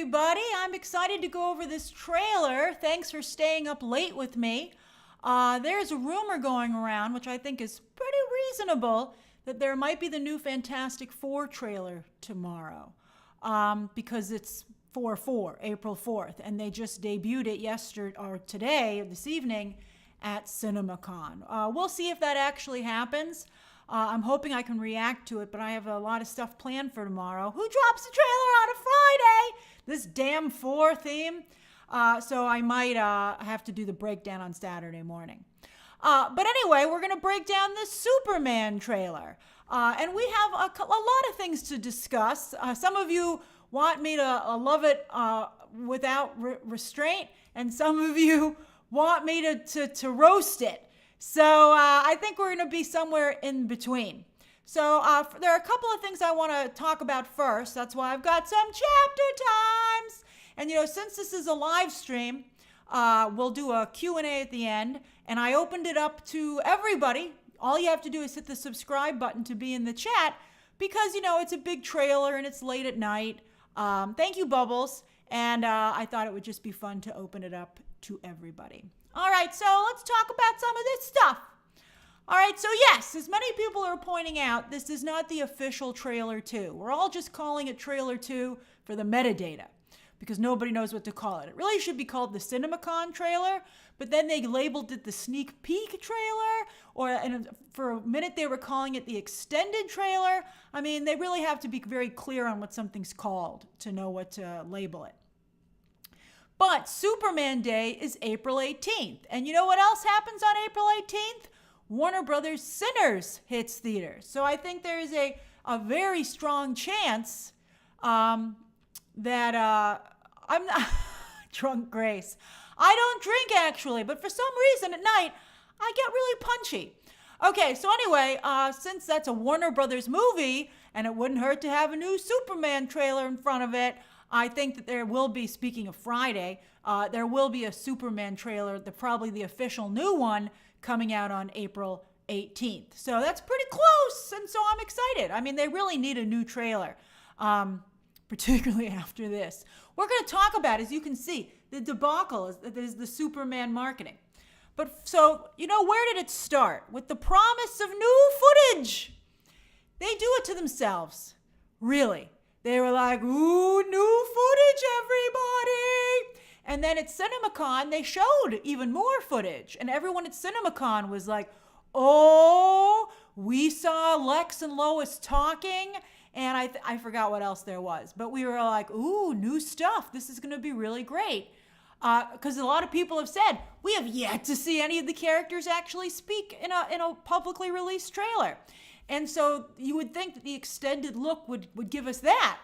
everybody. I'm excited to go over this trailer. Thanks for staying up late with me. There's a rumor going around, which I think is pretty reasonable, that there might be the new Fantastic Four trailer tomorrow, because it's 4/4, April 4th, and they just debuted it yesterday or today, this evening, at CinemaCon. We'll see if that actually happens. I'm hoping I can react to it, but I have a lot of stuff planned for tomorrow. Who drops a trailer on a Friday? This damn 4 theme. So I might have to do the breakdown on Saturday morning. But anyway, we're going to break down this Superman trailer. And we have a lot of things to discuss. Some of you want me to love it without restraint, and some of you want me to roast it. So I think we're going to be somewhere in between. So there are a couple of things I want to talk about first. That's why I've got some chapter times. And, since this is a live stream, we'll do a Q&A at the end. And I opened it up to everybody. All you have to do is hit the subscribe button to be in the chat because, it's a big trailer and it's late at night. Thank you, Bubbles. And I thought it would just be fun to open it up to everybody. All right, so let's talk about some of this stuff. All right, so yes, as many people are pointing out, this is not the official trailer 2. We're all just calling it trailer 2 for the metadata because nobody knows what to call it. It really should be called the CinemaCon trailer, but then they labeled it the sneak peek trailer, and for a minute they were calling it the extended trailer. I mean, they really have to be very clear on what something's called to know what to label it. But Superman Day is April 18th. And you know what else happens on April 18th? Warner Brothers' Sinners hits theaters. So I think there is a very strong chance that I'm not drunk Grace. I don't drink actually, but for some reason at night, I get really punchy. Okay, so anyway, since that's a Warner Brothers movie, and it wouldn't hurt to have a new Superman trailer in front of it, I think that there will be, speaking of Friday, there will be a Superman trailer, probably the official new one, coming out on April 18th. So that's pretty close, and so I'm excited. I mean, they really need a new trailer, particularly after this. We're going to talk about, as you can see, the debacle is the Superman marketing. But so, where did it start? With the promise of new footage. They do it to themselves, really. They were like, ooh, new footage, everybody. And then at CinemaCon, they showed even more footage. And everyone at CinemaCon was like, oh, we saw Lex and Lois talking. And I forgot what else there was. But we were like, ooh, new stuff. This is going to be really great. Because a lot of people have said, we have yet to see any of the characters actually speak in a publicly released trailer. And so you would think that the extended look would give us that,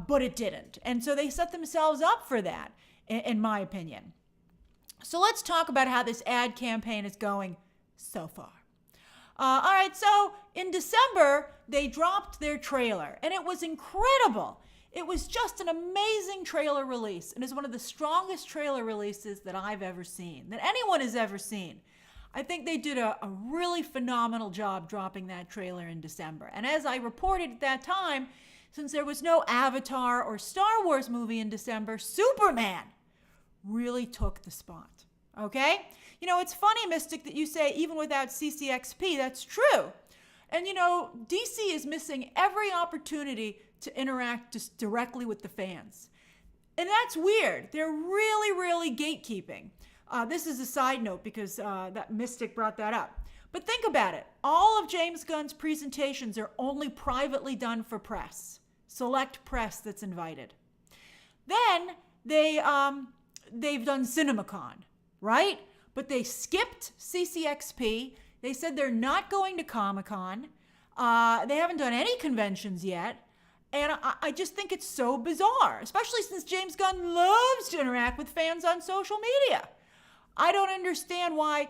but it didn't. And so they set themselves up for that, in my opinion. So let's talk about how this ad campaign is going so far. All right, so in December, they dropped their trailer, and it was incredible. It was just an amazing trailer release, and it's one of the strongest trailer releases that I've ever seen, that anyone has ever seen. I think they did a really phenomenal job dropping that trailer in December. And as I reported at that time, since there was no Avatar or Star Wars movie in December, Superman really took the spot, okay? It's funny, Mystic, that you say even without CCXP, that's true. And, DC is missing every opportunity to interact just directly with the fans. And that's weird. They're really, really gatekeeping. This is a side note because that Mystic brought that up. But think about it. All of James Gunn's presentations are only privately done for press. Select press that's invited. Then they've done CinemaCon, right? But they skipped CCXP. They said they're not going to Comic-Con. They haven't done any conventions yet. And I just think it's so bizarre, especially since James Gunn loves to interact with fans on social media. I don't understand why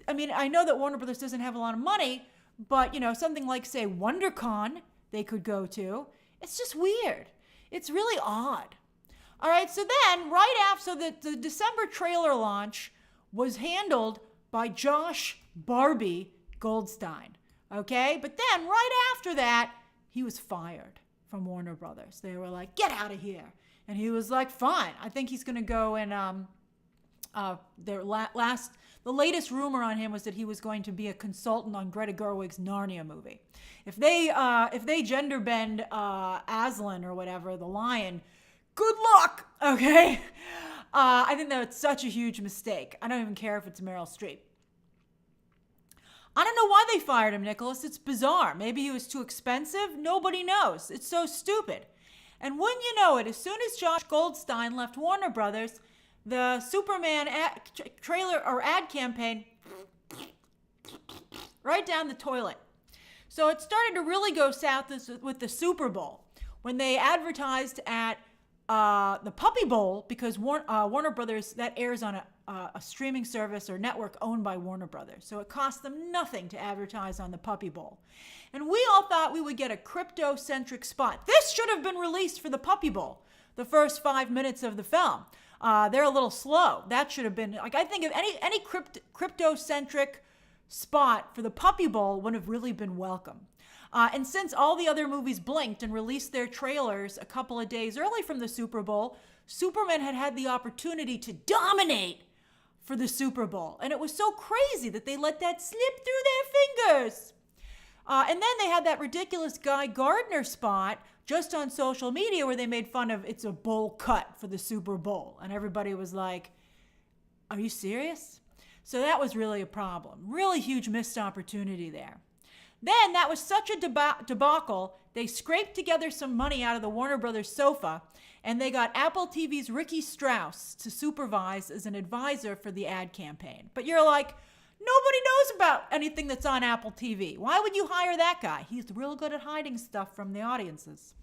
I know that Warner Brothers doesn't have a lot of money, but, something like, say, WonderCon they could go to. It's just weird. It's really odd. All right, so then the December trailer launch was handled by Josh Barbie Goldstein, okay? But then right after that, he was fired from Warner Brothers. They were like, get out of here. And he was like, fine. I think he's going to go and the latest rumor on him was that he was going to be a consultant on Greta Gerwig's Narnia movie. If they gender bend Aslan or whatever, the lion, good luck, okay? I think that's such a huge mistake. I don't even care if it's Meryl Streep. I don't know why they fired him, Nicholas. It's bizarre. Maybe he was too expensive. Nobody knows. It's so stupid. And wouldn't you know it, as soon as Josh Goldstein left Warner Brothers, the Superman trailer or ad campaign right down the toilet. So it started to really go south with the Super Bowl when they advertised at the Puppy Bowl, because Warner Brothers, that airs on a streaming service or network owned by Warner Brothers. So it cost them nothing to advertise on the Puppy Bowl. And we all thought we would get a crypto-centric spot. This should have been released for the Puppy Bowl, the first 5 minutes of the film. They're a little slow. That should have been, like, I think if any crypto-centric spot for the Puppy Bowl would have really been welcome. And since all the other movies blinked and released their trailers a couple of days early from the Super Bowl, Superman had the opportunity to dominate for the Super Bowl. And it was so crazy that they let that slip through their fingers. And then they had that ridiculous Guy Gardner spot just on social media where they made fun of it's a bowl cut for the Super Bowl. And everybody was like, are you serious? So that was really a problem. Really huge missed opportunity there. Then that was such a debacle, they scraped together some money out of the Warner Brothers sofa, and they got Apple TV's Ricky Strauss to supervise as an advisor for the ad campaign. But you're like, nobody knows about anything that's on Apple TV. Why would you hire that guy? He's real good at hiding stuff from the audiences.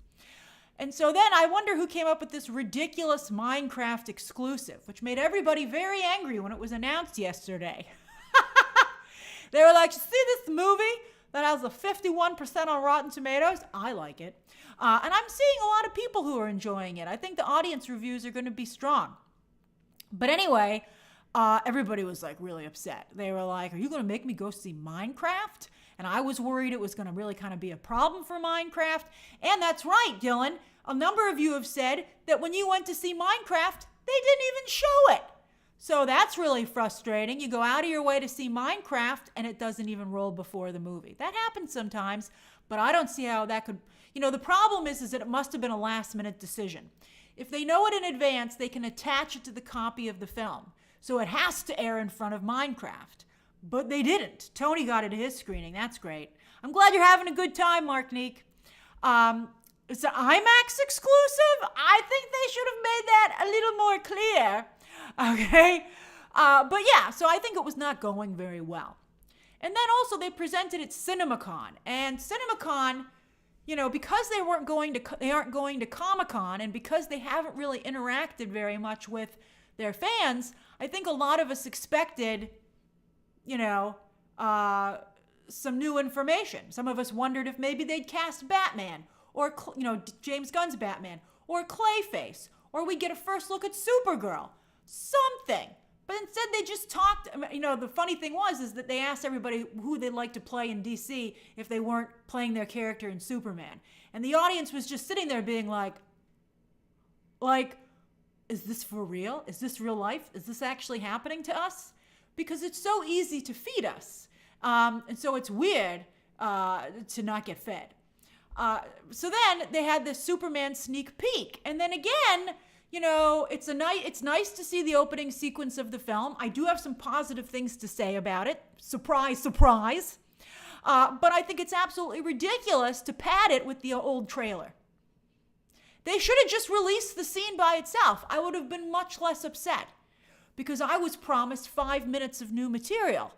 And so then I wonder who came up with this ridiculous Minecraft exclusive, which made everybody very angry when it was announced yesterday. They were like, you see this movie that has a 51% on Rotten Tomatoes? I like it. And I'm seeing a lot of people who are enjoying it. I think the audience reviews are going to be strong. But anyway, everybody was like really upset. They were like, are you going to make me go see Minecraft? And I was worried it was going to really kind of be a problem for Minecraft. And that's right, Dylan. A number of you have said that when you went to see Minecraft, they didn't even show it. So that's really frustrating. You go out of your way to see Minecraft and it doesn't even roll before the movie. That happens sometimes, but I don't see how that could, the problem is that it must have been a last minute decision. If they know it in advance, they can attach it to the copy of the film. So it has to air in front of Minecraft. But they didn't. Tony got it at his screening. That's great. I'm glad you're having a good time, Mark Neek. It's an IMAX exclusive? I think they should have made that a little more clear. Okay? But yeah, so I think it was not going very well. And then also they presented at CinemaCon. And CinemaCon, because they aren't going to Comic-Con, and because they haven't really interacted very much with their fans, I think a lot of us expected, some new information. Some of us wondered if maybe they'd cast Batman, or, James Gunn's Batman, or Clayface, or we'd get a first look at Supergirl. Something. But instead they just talked, the funny thing is that they asked everybody who they'd like to play in DC if they weren't playing their character in Superman. And the audience was just sitting there being like, is this for real? Is this real life? Is this actually happening to us? Because it's so easy to feed us. And so it's weird to not get fed. So then they had this Superman sneak peek. And then again, it's nice to see the opening sequence of the film. I do have some positive things to say about it. Surprise, surprise. But I think it's absolutely ridiculous to pad it with the old trailer. They should have just released the scene by itself. I would have been much less upset because I was promised 5 minutes of new material,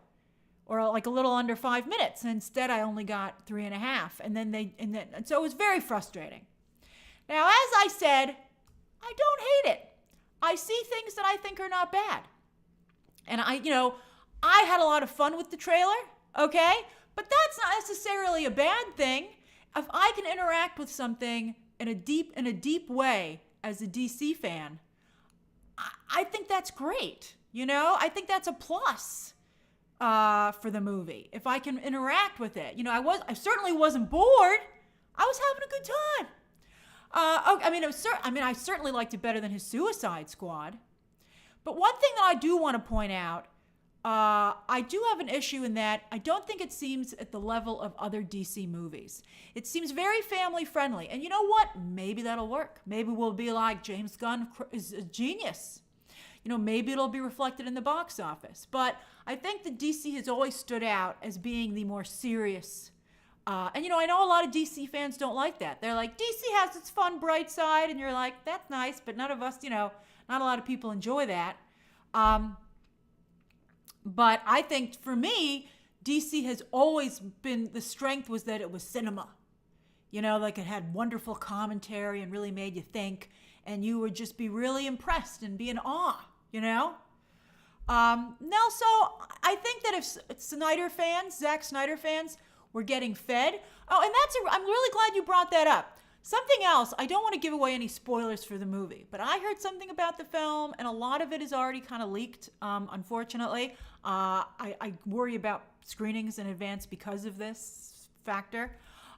or like a little under 5 minutes. And instead, I only got 3.5. And so it was very frustrating. Now, as I said, I don't hate it. I see things that I think are not bad. And I had a lot of fun with the trailer, okay? But that's not necessarily a bad thing. If I can interact with something in a deep way as a DC fan, I think that's great. I think that's a plus for the movie. If I can interact with it. I certainly wasn't bored. I was having a good time. Okay, I certainly liked it better than his Suicide Squad. But one thing that I do want to point out, I do have an issue in that I don't think it seems at the level of other DC movies. It seems very family friendly. And you know what? Maybe that'll work. Maybe we'll be like, James Gunn is a genius. Maybe it'll be reflected in the box office. But I think that DC has always stood out as being the more serious. And I know a lot of DC fans don't like that. They're like, DC has its fun, bright side. And you're like, that's nice. But none of us, not a lot of people enjoy that. But I think for me, DC has always been, the strength was that it was cinema. Like it had wonderful commentary and really made you think. And you would just be really impressed and be in awe, so I think that if Zack Snyder fans were getting fed. Oh, and I'm really glad you brought that up. Something else, I don't want to give away any spoilers for the movie, but I heard something about the film, and a lot of it is already kind of leaked, unfortunately. I worry about screenings in advance because of this factor.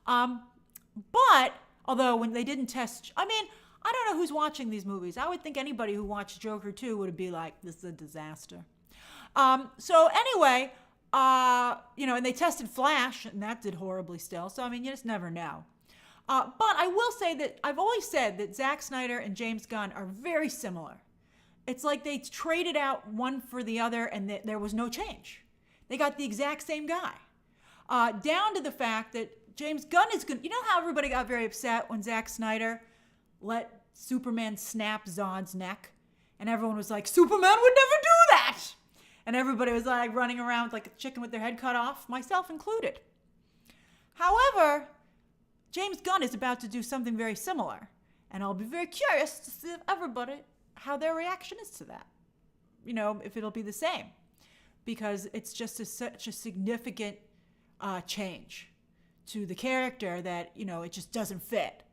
But, although when they didn't test, I don't know who's watching these movies. I would think anybody who watched Joker 2 would be like, this is a disaster. So anyway, and they tested Flash, and that did horribly still. So, you just never know. But I will say that I've always said that Zack Snyder and James Gunn are very similar. It's like they traded out one for the other, and there was no change. They got the exact same guy. Down to the fact that James Gunn is good. You know how everybody got very upset when Zack Snyder let Superman snap Zod's neck? And everyone was like, Superman would never do that! And everybody was like running around like a chicken with their head cut off, myself included. However, James Gunn is about to do something very similar. And I'll be very curious to see how their reaction is to that. If it'll be the same. Because it's just such a significant change to the character that, it just doesn't fit.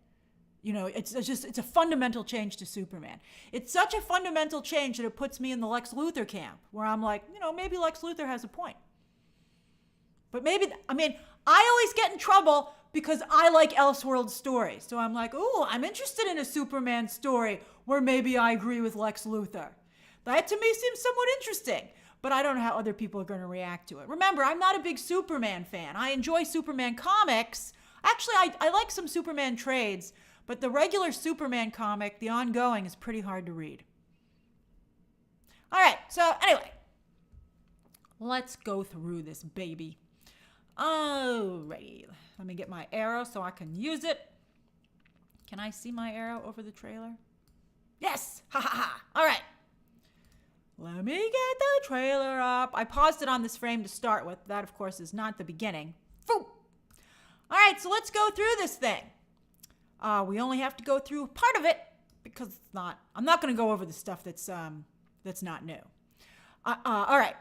It's a fundamental change to Superman. It's such a fundamental change that it puts me in the Lex Luthor camp, where I'm like, maybe Lex Luthor has a point. But I always get in trouble because I like Elseworld stories. So I'm like, ooh, I'm interested in a Superman story where maybe I agree with Lex Luthor. That to me seems somewhat interesting, but I don't know how other people are going to react to it. Remember, I'm not a big Superman fan. I enjoy Superman comics. Actually, I like some Superman trades, but the regular Superman comic, the ongoing, is pretty hard to read. All right, so anyway, let's go through this baby. Alrighty, let me get my arrow so I can use it. Can I see my arrow over the trailer? Yes! Ha ha ha! All right. Let me get the trailer up. I paused it on this frame to start with. That, of course, is not the beginning. All right, so let's go through this thing. We only have to go through part of it because I'm not going to go over the stuff that's not new. All right.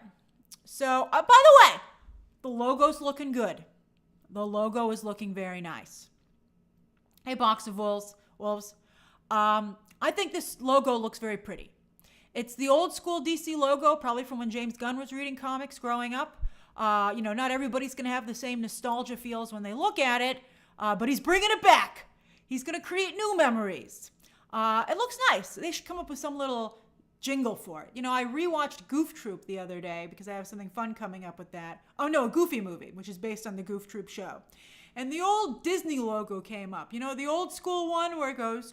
So, by the way, the logo's looking good. The logo is looking very nice. Hey, Box of Wolves. I think this logo looks very pretty. It's the old school DC logo, probably from when James Gunn was reading comics growing up. Not everybody's going to have the same nostalgia feels when they look at it, but he's bringing it back. He's going to create new memories. It looks nice. They should come up with some little jingle for it. I rewatched Goof Troop the other day because I have something fun coming up with that. Oh no, a Goofy movie, which is based on the Goof Troop show. And the old Disney logo came up. The old school one where it goes,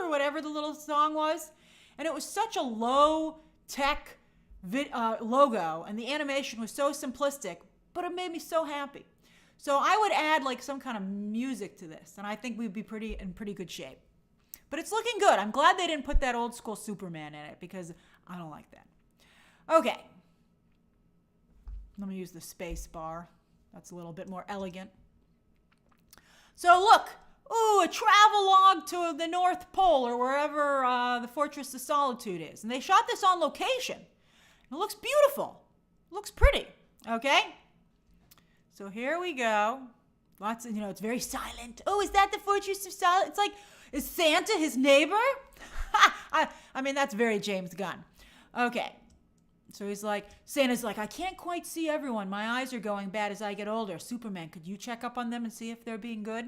or whatever the little song was. And it was such a low-tech logo, and the animation was so simplistic, but it made me so happy. So I would add like some kind of music to this, and I think we'd be in pretty good shape. But it's looking good. I'm glad they didn't put that old school Superman in it because I don't like that. Okay. Let me use the space bar. That's a little bit more elegant. So look. Ooh, a travelogue to the North Pole or wherever the Fortress of Solitude is. And they shot this on location. It looks beautiful. It looks pretty. Okay? So here we go. Lots of, it's very silent. Oh, is that the Fortress of Solitude? It's like, is Santa his neighbor? That's very James Gunn. Okay. So Santa's like, I can't quite see everyone. My eyes are going bad as I get older. Superman, could you check up on them and see if they're being good?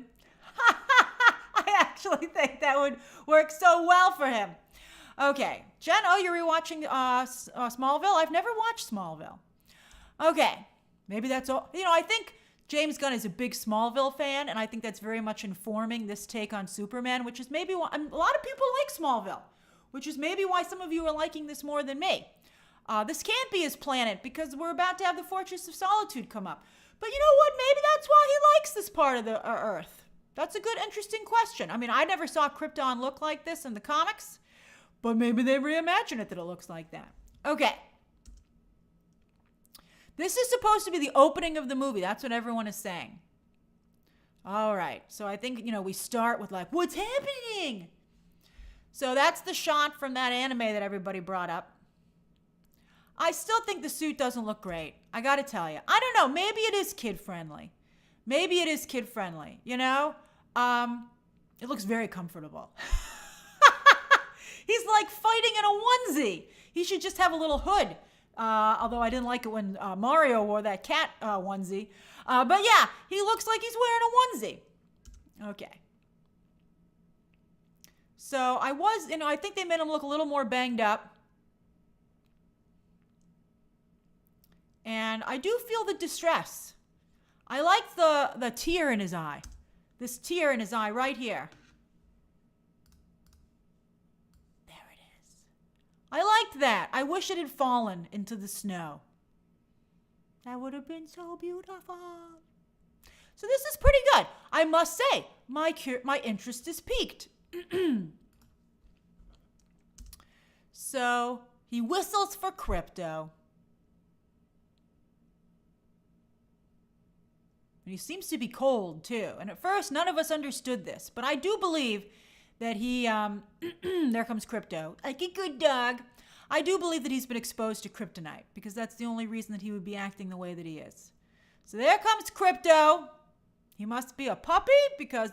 actually think that would work so well for him. Okay, Jen, oh, you're rewatching Smallville? I've never watched Smallville. Okay, maybe that's all. I think James Gunn is a big Smallville fan, and I think that's very much informing this take on Superman, which is maybe why a lot of people like Smallville, which is maybe why some of you are liking this more than me. This can't be his planet because we're about to have the Fortress of Solitude come up. But you know what? Maybe that's why he likes this part of the Earth. That's a good, interesting question. I mean, I never saw Krypton look like this in the comics, but maybe they reimagine it that it looks like that. Okay. This is supposed to be the opening of the movie. That's what everyone is saying. All right. So I think, we start with like, what's happening? So that's the shot from that anime that everybody brought up. I still think the suit doesn't look great. I got to tell you. I don't know. Maybe it is kid-friendly. It looks very comfortable. He's like fighting in a onesie. He should just have a little hood. Although I didn't like it when Mario wore that cat onesie. But yeah, he looks like he's wearing a onesie. Okay. So I think they made him look a little more banged up. And I do feel the distress. I like the tear in his eye. This tear in his eye right here. There it is. I liked that. I wish it had fallen into the snow. That would have been so beautiful. So this is pretty good. I must say, my interest is piqued. So he whistles for Krypto. And he seems to be cold, too. And at first, none of us understood this. But I do believe that he, there comes Krypto, like a good dog. I do believe that he's been exposed to kryptonite, because that's the only reason that he would be acting the way that he is. So there comes Krypto. He must be a puppy, because,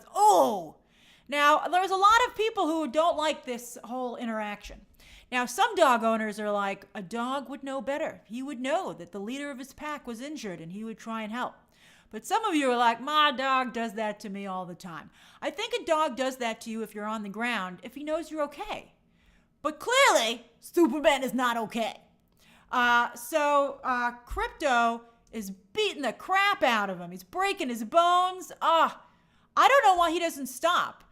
Now, there's a lot of people who don't like this whole interaction. Now, some dog owners are like, a dog would know better. He would know that the leader of his pack was injured, and he would try and help. But some of you are like, my dog does that to me all the time. I think a dog does that to you if you're on the ground, if he knows you're okay. But clearly, Superman is not okay. So Krypto is beating the crap out of him. He's breaking his bones. I don't know why he doesn't stop.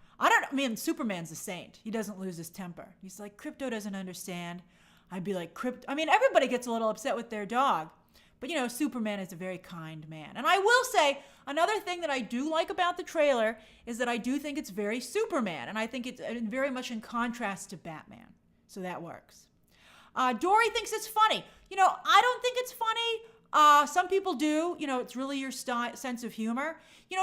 Superman's a saint. He doesn't lose his temper. He's like, Krypto doesn't understand. I'd be like, everybody gets a little upset with their dog. But, Superman is a very kind man. And I will say, another thing that I do like about the trailer is that I do think it's very Superman. And I think it's very much in contrast to Batman. So that works. Dory thinks it's funny. I don't think it's funny. Some people do. It's really your sense of humor.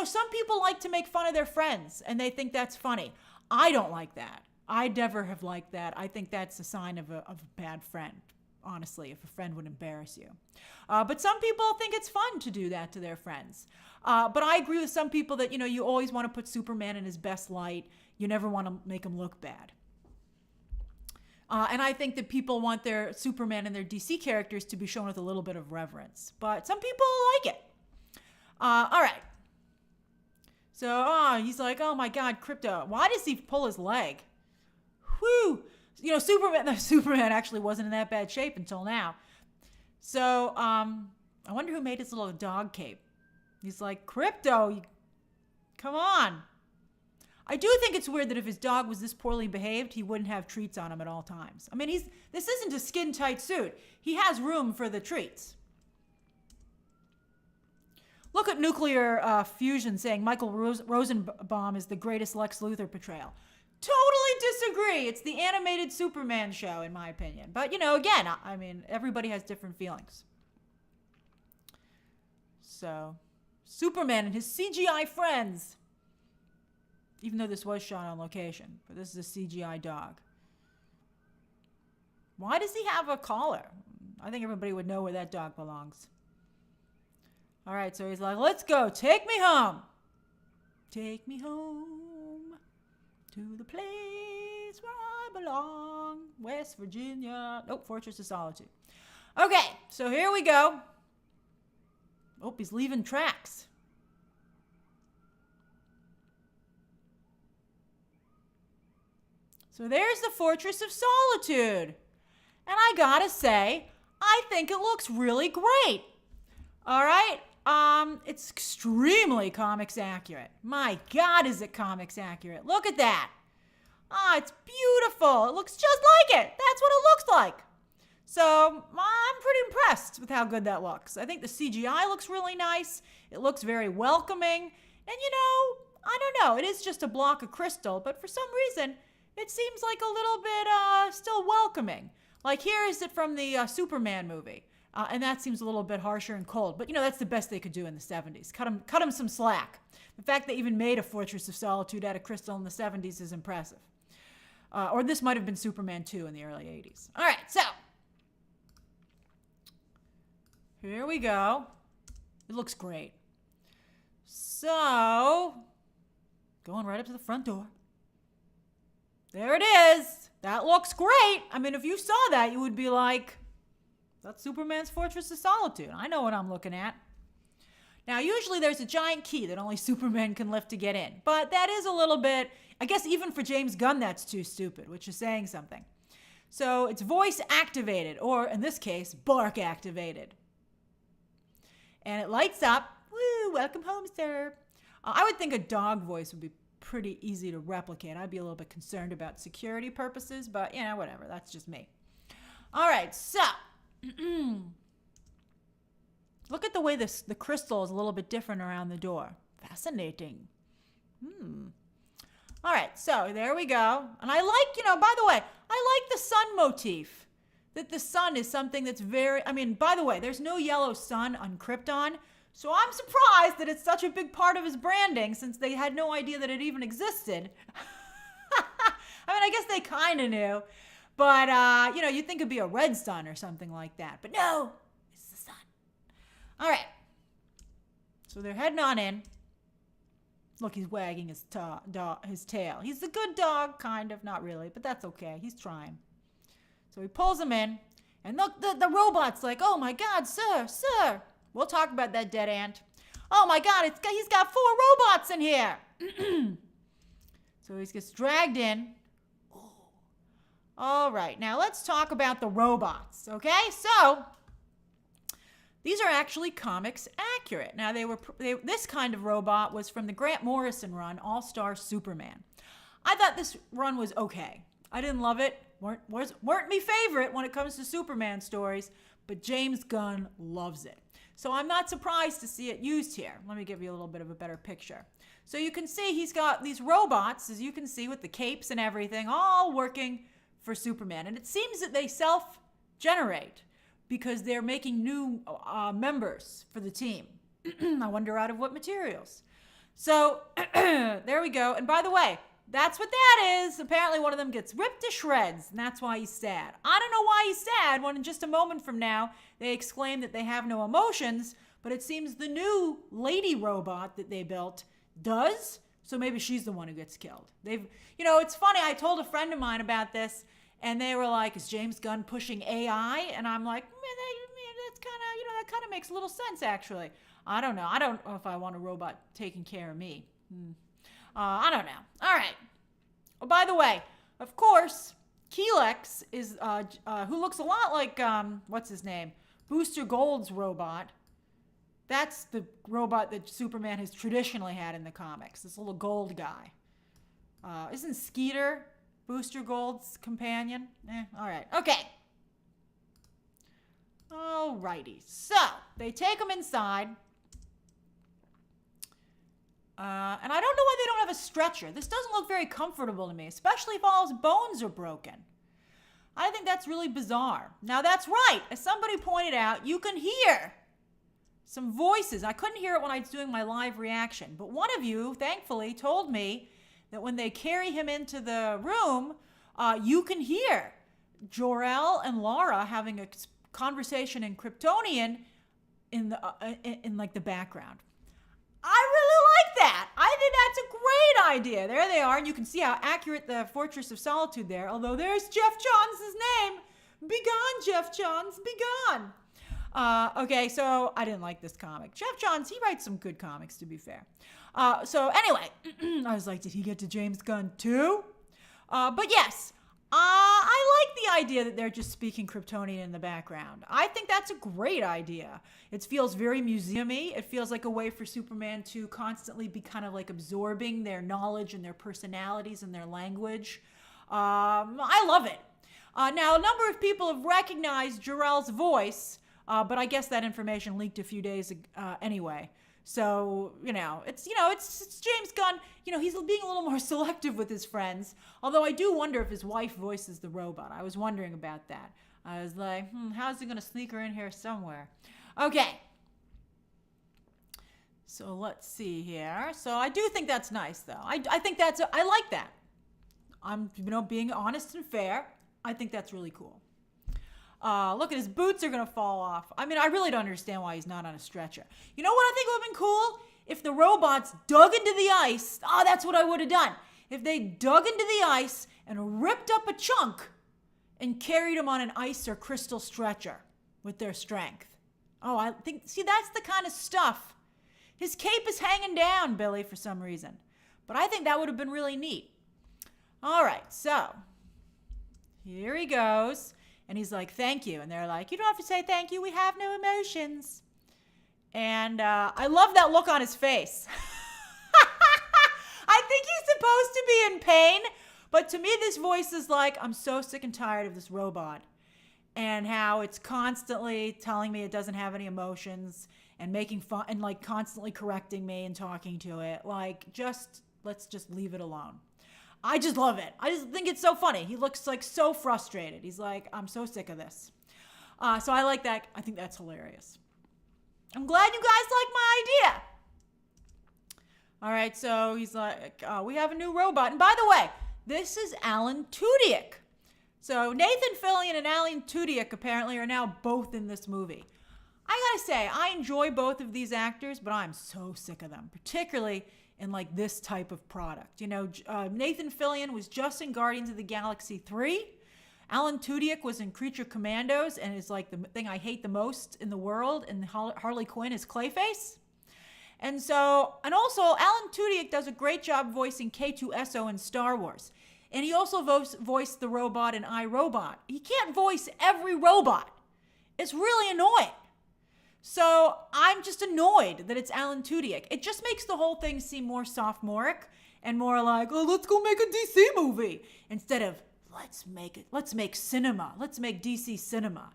Some people like to make fun of their friends, and they think that's funny. I don't like that. I never have liked that. I think that's a sign of a bad friend. Honestly, if a friend would embarrass you. But some people think it's fun to do that to their friends. But I agree with some people that, you always want to put Superman in his best light. You never want to make him look bad. And I think that people want their Superman and their DC characters to be shown with a little bit of reverence. But some people like it. All right. So he's like, oh my God, Krypto. Why does he pull his leg? Whew. Superman actually wasn't in that bad shape until now. So, I wonder who made his little dog cape. He's like, Krypto, come on. I do think it's weird that if his dog was this poorly behaved, he wouldn't have treats on him at all times. This isn't a skin-tight suit. He has room for the treats. Look at Nuclear Fusion saying Michael Rosenbaum is the greatest Lex Luthor portrayal. Totally disagree. It's the animated Superman show, in my opinion. But, again, everybody has different feelings. So, Superman and his CGI friends. Even though this was shot on location. But this is a CGI dog. Why does he have a collar? I think everybody would know where that dog belongs. All right, so he's like, let's go. Take me home. Take me home. To the place where I belong, West Virginia. Nope, Fortress of Solitude. Okay, so here we go. Oh, he's leaving tracks. So there's the Fortress of Solitude. And I gotta say, I think it looks really great. All right? It's extremely comics accurate. My God, is it comics accurate. Look at that. Ah, it's beautiful. It looks just like it. That's what it looks like. So I'm pretty impressed with how good that looks. I think the CGI looks really nice. It looks very welcoming. And I don't know. It is just a block of crystal, but for some reason, it seems like a little bit still welcoming. Like here is it from the Superman movie. And that seems a little bit harsher and cold. But, that's the best they could do in the 70s. Cut them some slack. The fact they even made a Fortress of Solitude out of crystal in the 70s is impressive. Or this might have been Superman 2 in the early 80s. All right, so here we go. It looks great. So, going right up to the front door. There it is. That looks great. I mean, if you saw that, you would be like, that's Superman's Fortress of Solitude. I know what I'm looking at. Now, usually there's a giant key that only Superman can lift to get in. But that is a little bit, I guess even for James Gunn, that's too stupid, which is saying something. So it's voice activated, or in this case, bark activated. And it lights up. Woo, welcome home, sir. I would think a dog voice would be pretty easy to replicate. I'd be a little bit concerned about security purposes, but whatever. That's just me. All right, so look at the way the crystal is a little bit different around the door. Fascinating. All right, so there we go. And I like, by the way, I like the sun motif. That the sun is something that's by the way, there's no yellow sun on Krypton. So I'm surprised that it's such a big part of his branding since they had no idea that it even existed. I guess they kind of knew. But, you'd think it'd be a red sun or something like that. But no, it's the sun. All right. So they're heading on in. Look, he's wagging his tail. He's a good dog, kind of. Not really, but that's okay. He's trying. So he pulls him in. And look, the robot's like, oh, my God, sir. We'll talk about that dead ant. Oh, my God, he's got 4 robots in here. So he gets dragged in. All right, now let's talk about the robots, okay? So these are actually comics accurate. Now, this kind of robot was from the Grant Morrison run, All-Star Superman. I thought this run was okay. I didn't love it. Weren't me favorite when it comes to Superman stories, but James Gunn loves it. So I'm not surprised to see it used here. Let me give you a little bit of a better picture. So you can see he's got these robots, as you can see, with the capes and everything, all working for Superman. And it seems that they self-generate because they're making new members for the team. I wonder out of what materials. So there we go. And by the way, that's what that is. Apparently one of them gets ripped to shreds, and that's why he's sad. I don't know why he's sad when in just a moment from now they exclaim that they have no emotions, but it seems the new lady robot that they built does. So maybe she's the one who gets killed. It's funny. I told a friend of mine about this, and they were like, "Is James Gunn pushing AI?" And I'm like, that's that kind of makes a little sense, actually. I don't know. I don't know if I want a robot taking care of me. I don't know. All right. Oh, by the way, of course, Keelex is who looks a lot like what's his name, Booster Gold's robot. That's the robot that Superman has traditionally had in the comics. This little gold guy. Isn't Skeeter Booster Gold's companion? All right. Okay. All righty. So they take him inside. And I don't know why they don't have a stretcher. This doesn't look very comfortable to me, especially if all his bones are broken. I think that's really bizarre. Now, that's right. As somebody pointed out, you can hear some voices. I couldn't hear it when I was doing my live reaction. But one of you, thankfully, told me that when they carry him into the room, you can hear Jor-El and Lara having a conversation in Kryptonian in the background. I really like that. I think that's a great idea. There they are, and you can see how accurate the Fortress of Solitude there, although there's Jeff Johns' name. Begone, Jeff Johns, begone. Okay, so I didn't like this comic. Jeff Johns, he writes some good comics, to be fair. So anyway, I was like, did he get to James Gunn too? But yes, I like the idea that they're just speaking Kryptonian in the background. I think that's a great idea. It feels very museum-y. It feels like a way for Superman to constantly be kind of like absorbing their knowledge and their personalities and their language. I love it. Now, a number of people have recognized Jor-El's voice, but I guess that information leaked a few days anyway. So, it's James Gunn. He's being a little more selective with his friends. Although I do wonder if his wife voices the robot. I was wondering about that. I was like, how's he going to sneak her in here somewhere? Okay. So let's see here. So I do think that's nice, though. I think I like that. I'm, being honest and fair. I think that's really cool. Look at his boots are going to fall off. I mean, I really don't understand why he's not on a stretcher. You know what I think would have been cool? If the robots dug into the ice. That's what I would have done. If they dug into the ice and ripped up a chunk and carried him on an ice or crystal stretcher with their strength. See, that's the kind of stuff. His cape is hanging down, Billy, for some reason. But I think that would have been really neat. All right, so here he goes. And he's like, thank you. And they're like, you don't have to say thank you. We have no emotions. And I love that look on his face. I think he's supposed to be in pain. But to me, this voice is like, I'm so sick and tired of this robot. And how it's constantly telling me it doesn't have any emotions. And making fun and like constantly correcting me and talking to it. Like, let's just leave it alone. I just love it. I just think it's so funny. He looks like so frustrated. He's like, I'm so sick of this. So I like that. I think that's hilarious. I'm glad you guys like my idea. All right, so he's like, we have a new robot. And by the way, this is Alan Tudyk. So Nathan Fillion and Alan Tudyk apparently are now both in this movie. I gotta say, I enjoy both of these actors, but I'm so sick of them, particularly in like this type of product. Nathan Fillion was just in Guardians of the Galaxy 3. Alan Tudyk was in Creature Commandos and is like the thing I hate the most in the world. And Harley Quinn is Clayface. And also Alan Tudyk does a great job voicing K2SO in Star Wars. And he also voiced the robot in iRobot. He can't voice every robot. It's really annoying. So I'm just annoyed that it's Alan Tudyk. It just makes the whole thing seem more sophomoric and more like, let's go make a DC movie. Instead of, let's make cinema. Let's make DC cinema.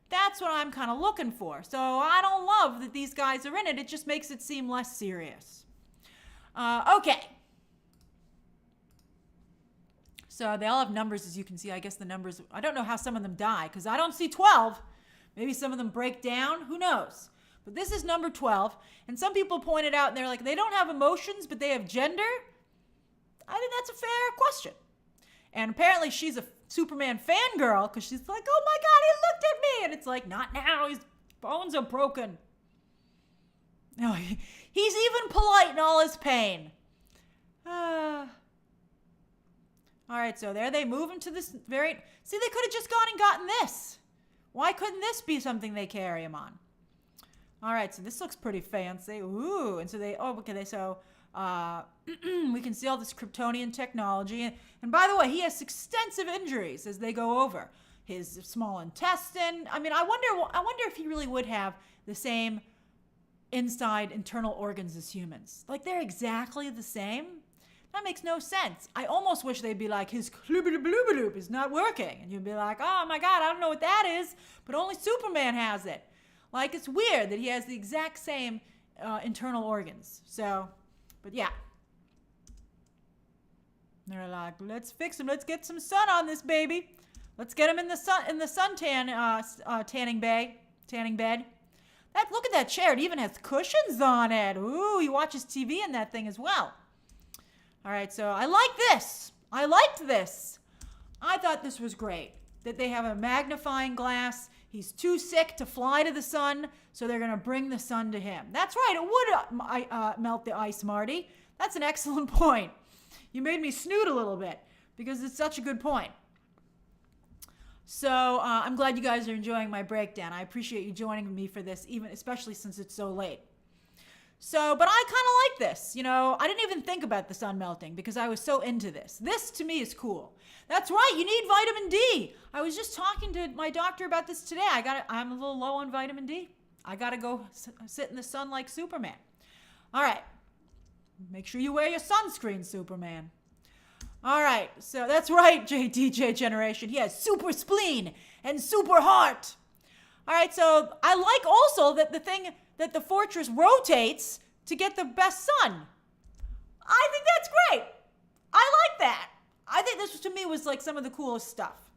That's what I'm kind of looking for. So I don't love that these guys are in it. It just makes it seem less serious. Okay. So they all have numbers, as you can see. I guess the numbers, I don't know how some of them die because I don't see 12. Maybe some of them break down. Who knows? But this is number 12. And some people pointed out, and they're like, they don't have emotions, but they have gender. I think that's a fair question. And apparently she's a Superman fangirl because she's like, oh my God, he looked at me. And it's like, not now. His bones are broken. No, he's even polite in all his pain. All right, so there they move into this very... See, they could have just gone and gotten this. Why couldn't this be something they carry him on? All right, so this looks pretty fancy. Ooh, and so we can see all this Kryptonian technology. And by the way, he has extensive injuries as they go over. His small intestine. I mean, I wonder if he really would have the same inside internal organs as humans. Like, they're exactly the same. That makes no sense. I almost wish they'd be like, his bloop is not working. And you'd be like, oh my God, I don't know what that is, but only Superman has it. Like, it's weird that he has the exact same internal organs. So, but yeah. They're like, let's fix him. Let's get some sun on this baby. Let's get him in the suntan tanning bed. Look at that chair. It even has cushions on it. Ooh, he watches TV in that thing as well. All right, so I like this. I liked this. I thought this was great, that they have a magnifying glass. He's too sick to fly to the sun, so they're going to bring the sun to him. That's right, it would melt the ice, Marty. That's an excellent point. You made me snoot a little bit because it's such a good point. So I'm glad you guys are enjoying my breakdown. I appreciate you joining me for this, especially since it's so late. So, but I kind of like this. I didn't even think about the sun melting because I was so into this. This to me is cool. That's right. You need vitamin D. I was just talking to my doctor about this today. I'm a little low on vitamin D. I got to go sit in the sun like Superman. All right. Make sure you wear your sunscreen, Superman. All right. So that's right, JDJ Generation. He has super spleen and super heart. All right. So I like also that the fortress rotates to get the best sun. I think that's great. I like that. I think this to me was like some of the coolest stuff.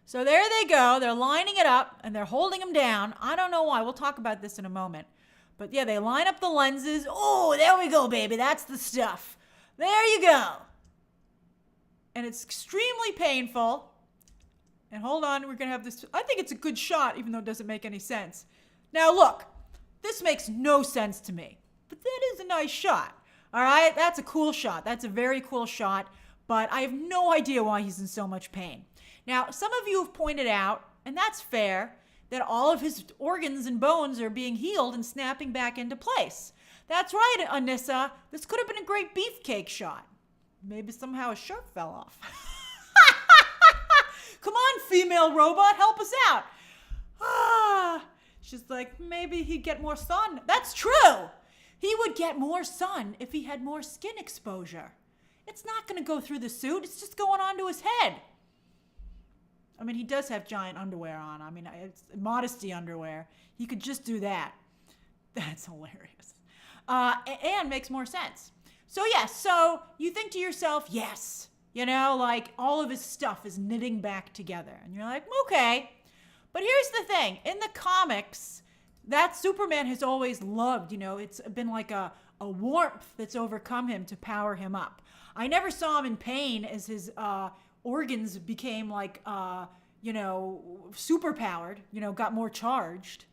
So there they go. They're lining it up and they're holding them down. I don't know why. We'll talk about this in a moment. But yeah, they line up the lenses. Oh, there we go, baby. That's the stuff. There you go. And it's extremely painful. And hold on, we're going to have this. I think it's a good shot, even though it doesn't make any sense. Now look, this makes no sense to me. But that is a nice shot. All right, that's a cool shot. That's a very cool shot. But I have no idea why he's in so much pain. Now, some of you have pointed out, and that's fair, that all of his organs and bones are being healed and snapping back into place. That's right, Anissa. This could have been a great beefcake shot. Maybe somehow a shirt fell off. Come on, female robot, help us out. She's like, maybe he'd get more sun. That's true. He would get more sun if he had more skin exposure. It's not going to go through the suit. It's just going onto his head. I mean, he does have giant underwear on. I mean, it's modesty underwear. He could just do that. That's hilarious. And makes more sense. So, yes, so you think to yourself, yes, like all of his stuff is knitting back together. And you're like, okay. But here's the thing. In the comics, that Superman has always loved, it's been like a warmth that's overcome him to power him up. I never saw him in pain as his organs became like, super powered, got more charged.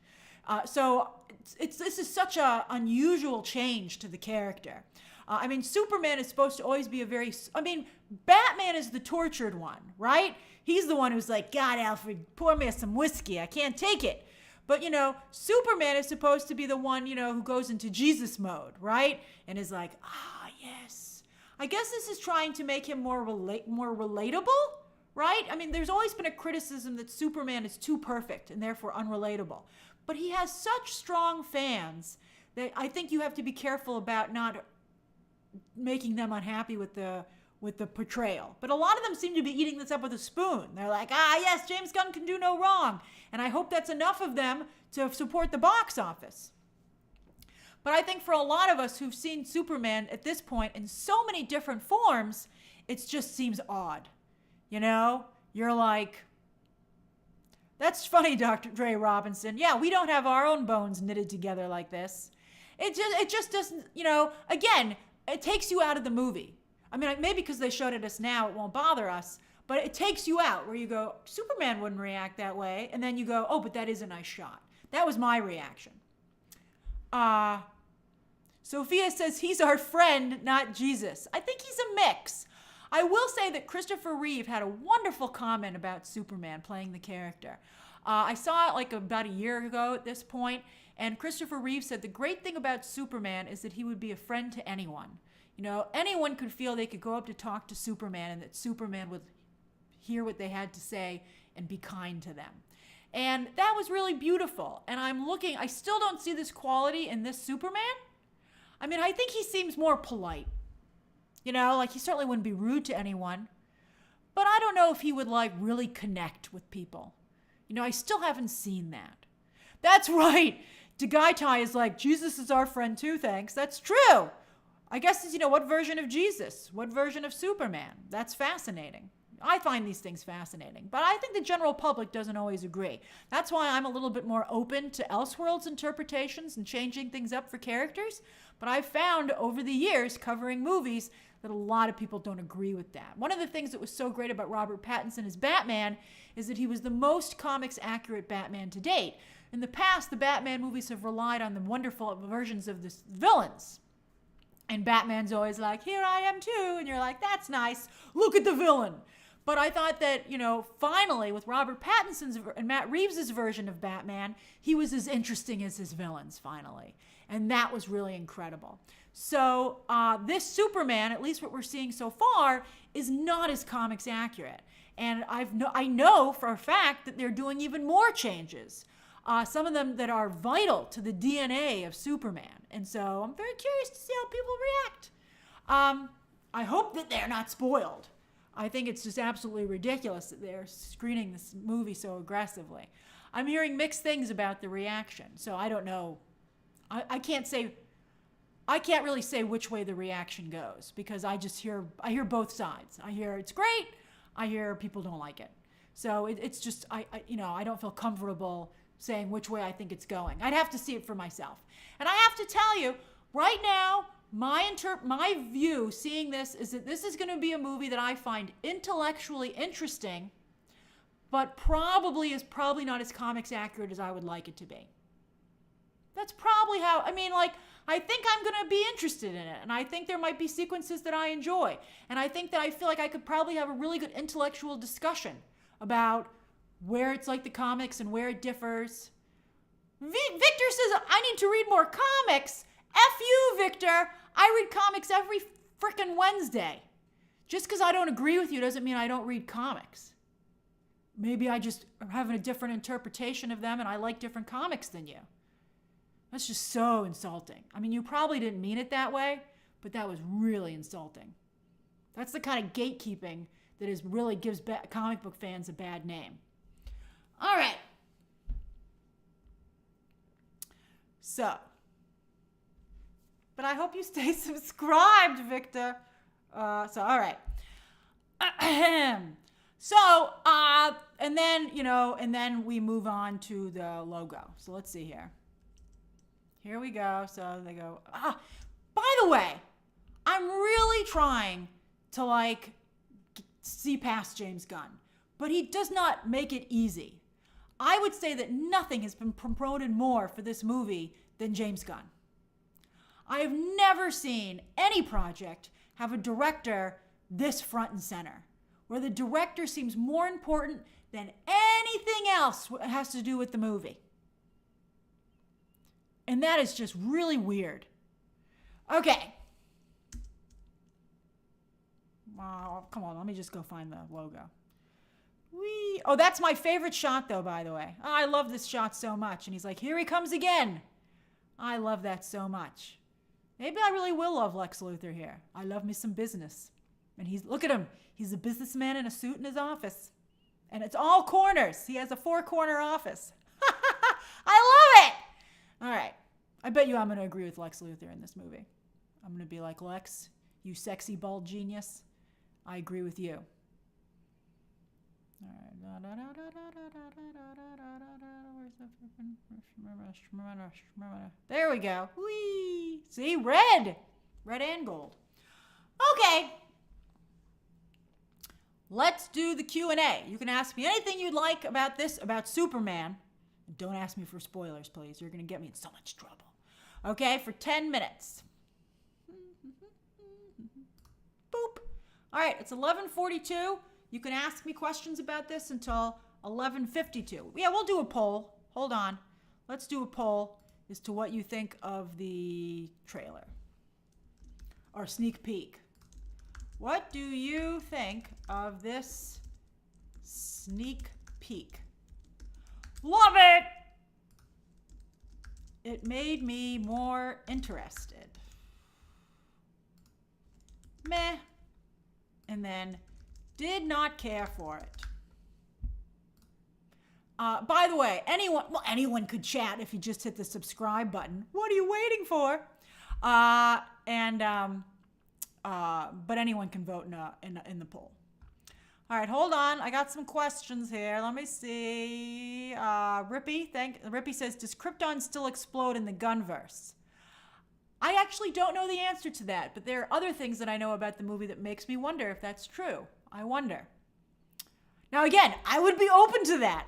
So this is such a unusual change to the character. Superman is supposed to always be Batman is the tortured one, right? He's the one who's like, God, Alfred, pour me some whiskey. I can't take it. But, Superman is supposed to be the one, who goes into Jesus mode, right? And is like, yes. I guess this is trying to make him more relatable, right? There's always been a criticism that Superman is too perfect and therefore unrelatable. But he has such strong fans that I think you have to be careful about not making them unhappy with the portrayal. But a lot of them seem to be eating this up with a spoon. They're like, yes, James Gunn can do no wrong. And I hope that's enough of them to support the box office. But I think for a lot of us who've seen Superman at this point in so many different forms, it just seems odd. You're like, that's funny, Dr. Dre Robinson. Yeah, we don't have our own bones knitted together like this. It just doesn't, again, it takes you out of the movie. Maybe because they showed it us now, it won't bother us, but it takes you out where you go, Superman wouldn't react that way. And then you go, oh, but that is a nice shot. That was my reaction. Sophia says he's our friend, not Jesus. I think he's a mix. I will say that Christopher Reeve had a wonderful comment about Superman playing the character. I saw it like about a year ago at this point, and Christopher Reeve said the great thing about Superman is that he would be a friend to anyone. Anyone could feel they could go up to talk to Superman and that Superman would hear what they had to say and be kind to them. And that was really beautiful. And I still don't see this quality in this Superman. I think he seems more polite. He certainly wouldn't be rude to anyone. But I don't know if he would really connect with people. I still haven't seen that. That's right. DeGuy is like, Jesus is our friend too, thanks. That's true. I guess it's, what version of Jesus? What version of Superman? That's fascinating. I find these things fascinating, but I think the general public doesn't always agree. That's why I'm a little bit more open to Elseworlds interpretations and changing things up for characters. But I've found over the years covering movies that a lot of people don't agree with that. One of the things that was so great about Robert Pattinson as Batman is that he was the most comics accurate Batman to date. In the past, the Batman movies have relied on the wonderful versions of the villains. And Batman's always like, here I am too. And you're like, that's nice. Look at the villain. But I thought that, finally with Robert Pattinson's and Matt Reeves' version of Batman, he was as interesting as his villains finally. And that was really incredible. So this Superman, at least what we're seeing so far, is not as comics accurate. And I know for a fact that they're doing even more changes. Some of them that are vital to the DNA of Superman. And so I'm very curious to see how people react. I hope that they're not spoiled. I think it's just absolutely ridiculous that they're screening this movie so aggressively. I'm hearing mixed things about the reaction, so I don't know. I can't really say which way the reaction goes because I hear both sides. I hear it's great. I hear people don't like it. So it's just I don't feel comfortable saying which way I think it's going. I'd have to see it for myself. And I have to tell you, right now, my view seeing this is that this is going to be a movie that I find intellectually interesting, but probably not as comics accurate as I would like it to be. That's probably how, I think I'm going to be interested in it, and I think there might be sequences that I enjoy, and I think that I feel like I could probably have a really good intellectual discussion about where it's like the comics and where it differs. Victor says, I need to read more comics. F you, Victor. I read comics every frickin' Wednesday. Just because I don't agree with you doesn't mean I don't read comics. Maybe I just am having a different interpretation of them and I like different comics than you. That's just so insulting. You probably didn't mean it that way, but that was really insulting. That's the kind of gatekeeping that really gives comic book fans a bad name. All right. So, but I hope you stay subscribed, Victor. All right. So, and then we move on to the logo. So let's see here. Here we go. So they go, by the way, I'm really trying to see past James Gunn, but he does not make it easy. I would say that nothing has been promoted more for this movie than James Gunn. I have never seen any project have a director this front and center, where the director seems more important than anything else that has to do with the movie. And that is just really weird. Okay. Wow, come on, let me just go find the logo. Oh, that's my favorite shot, though, by the way. Oh, I love this shot so much. And he's like, here he comes again. I love that so much. Maybe I really will love Lex Luthor here. I love me some business. And look at him. He's a businessman in a suit in his office. And it's all corners. He has a 4-corner office. I love it. All right. I bet you I'm going to agree with Lex Luthor in this movie. I'm going to be like, Lex, you sexy bald genius. I agree with you. There we go. Whee! See, red and gold. Okay. Let's do the Q&A. You can ask me anything you'd like about Superman. Don't ask me for spoilers, please. You're going to get me in so much trouble. Okay, for 10 minutes. Boop. All right, it's 11:42. You can ask me questions about this until 11:52. Yeah, we'll do a poll. Hold on. Let's do a poll as to what you think of the trailer. Or sneak peek. What do you think of this sneak peek? Love it! It made me more interested. Meh. And then did not care for it. By the way, anyone could chat if you just hit the subscribe button. What are you waiting for? But anyone can vote in the poll. All right, hold on. I got some questions here. Let me see. Rippy says, does Krypton still explode in the Gunverse? I actually don't know the answer to that, but there are other things that I know about the movie that makes me wonder if that's true. I wonder. Now, again, I would be open to that.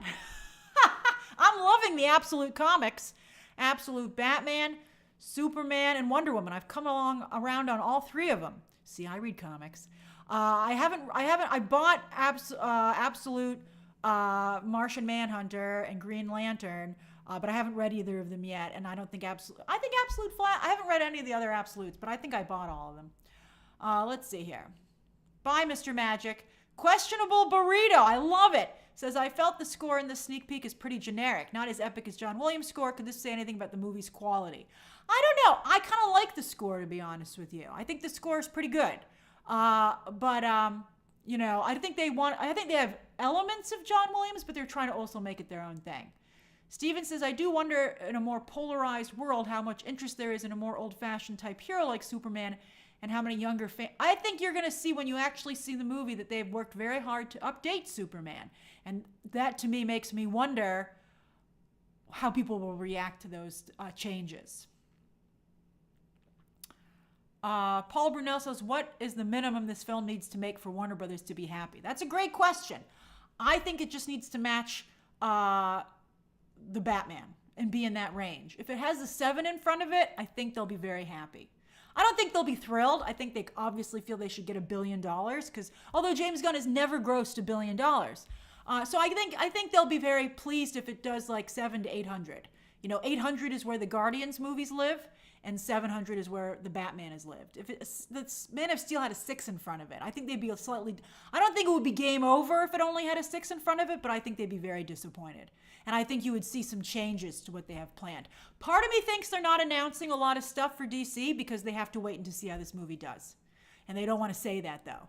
I'm loving the Absolute comics. Absolute Batman, Superman, and Wonder Woman. I've come around on all 3 of them. See, I read comics. I bought Absolute Martian Manhunter and Green Lantern But I haven't read either of them yet, and I don't think I think Absolute Flash. I haven't read any of the other Absolutes, but I think I bought all of them. Let's see here. Bye, Mr. Magic. Questionable Burrito. I love it. Says, I felt the score in the sneak peek is pretty generic, not as epic as John Williams' score. Could this say anything about the movie's quality? I don't know. I kind of like the score, to be honest with you. I think the score is pretty good. You know, I think they have elements of John Williams, but they're trying to also make it their own thing. Steven says, I do wonder in a more polarized world how much interest there is in a more old-fashioned type hero like Superman and how many younger fans. I think you're going to see when you actually see the movie that they've worked very hard to update Superman. And that, to me, makes me wonder how people will react to those changes. Paul Brunel says, what is the minimum this film needs to make for Warner Brothers to be happy? That's a great question. I think it just needs to match the Batman and be in that range. If it has a 7 in front of it, I think they'll be very happy. I don't think they'll be thrilled. I think they obviously feel they should get $1 billion because although James Gunn has never grossed $1 billion. So I think they'll be very pleased if it does like 700 to 800. You know, 800 is where the Guardians movies live, and 700 is where the Batman has lived. If the Man of Steel had a 6 in front of it, I think they'd be I don't think it would be game over if it only had a 6 in front of it, but I think they'd be very disappointed. And I think you would see some changes to what they have planned. Part of me thinks they're not announcing a lot of stuff for DC because they have to wait and to see how this movie does. And they don't want to say that, though.